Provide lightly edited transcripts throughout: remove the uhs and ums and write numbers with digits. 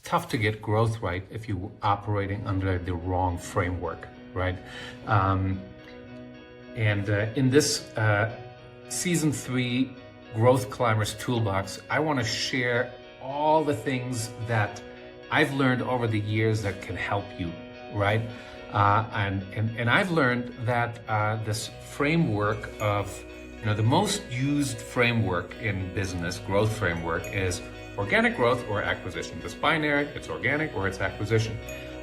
tough to get growth right if you're operating under the wrong framework, right? In this Season 3 Growth Climbers Toolbox, I want to share all the things that I've learned over the years that can help you, right? And I've learned that this framework of, the most used framework in business, growth framework, is organic growth or acquisition. It's binary, it's organic or it's acquisition.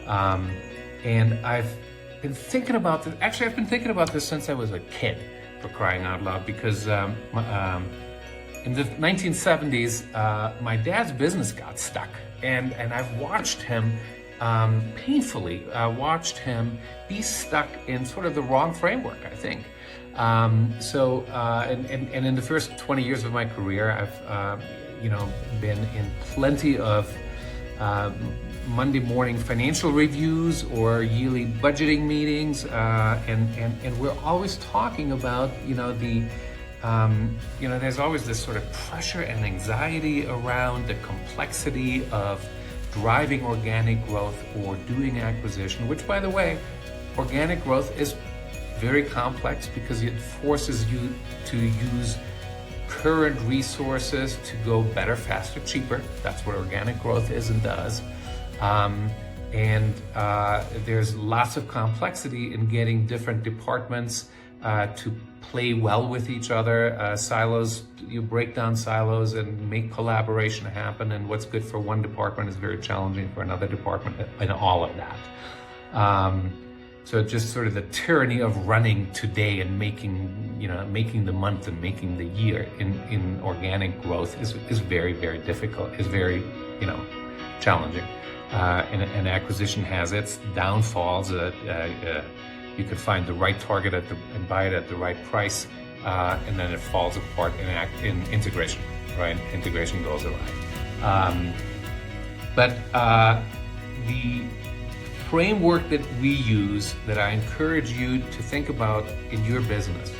And I've been thinking about this, actually I've been thinking about this since I was a kid, for crying out loud, because in the 1970s, my dad's business got stuck. And I've watched him painfully watched him be stuck in sort of the wrong framework, I think. And in the first 20 years of my career, I've been in plenty of Monday morning financial reviews or yearly budgeting meetings, and we're always talking about there's always this sort of pressure and anxiety around the complexity of driving organic growth or doing acquisition, which, by the way, organic growth is very complex because it forces you to use current resources to go better, faster, cheaper. That's what organic growth is and does. There's lots of complexity in getting different departments to play well with each other. Silos, you break down silos and make collaboration happen, and what's good for one department is very challenging for another department, and all of that. So just sort of the tyranny of running today and making the month and making the year in organic growth is very, very difficult, is very, challenging. And acquisition has its downfalls. You could find the right target and buy it at the right price, and then it falls apart in integration, right? Integration goes awry. But the framework that we use, that I encourage you to think about in your business,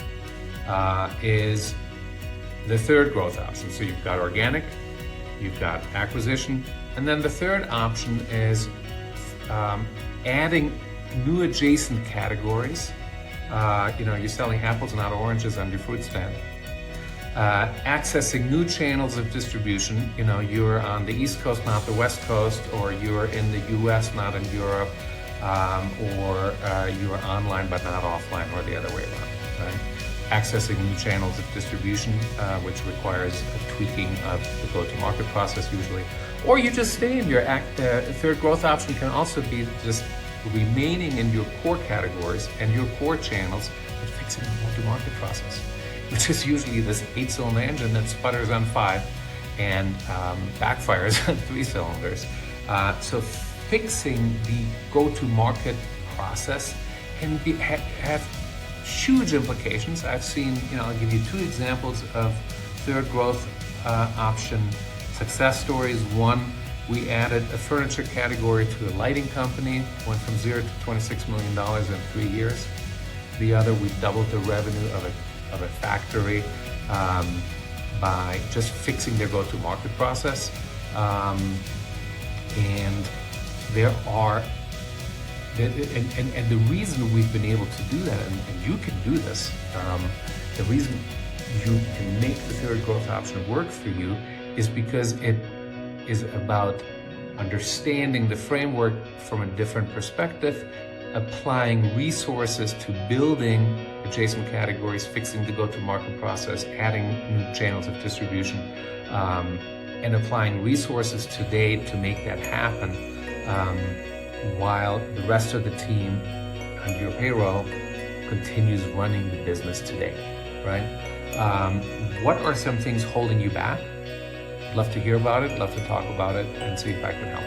is the third growth option. So you've got organic, you've got acquisition, and then the third option is adding new adjacent categories. You're selling apples, not oranges, on your fruit stand. Accessing new channels of distribution. You're on the East Coast, not the West Coast, or you're in the US, not in Europe, or you're online but not offline, or the other way around, right? Accessing new channels of distribution, which requires a tweaking of the go-to-market process usually. Or you just stay in your third growth option can also be just remaining in your core categories and your core channels, but fixing the go-to-market process, which is usually this 8-cylinder engine that sputters on 5 and backfires on 3 cylinders. So fixing the go-to-market process can have huge implications. I've seen, I'll give you 2 examples of third growth option success stories. One, we added a furniture category to a lighting company, went from 0 to $26 million in 3 years. The other, we doubled the revenue of a factory by just fixing their go-to-market process. And there are, and the reason we've been able to do that, and you can do this, the reason you can make the third growth option work for you is because it is about understanding the framework from a different perspective, applying resources to building adjacent categories, fixing the go-to-market process, adding new channels of distribution, and applying resources today to make that happen, while the rest of the team on your payroll continues running the business today, right? What are some things holding you back? Love to hear about it, love to talk about it, and see if I can help.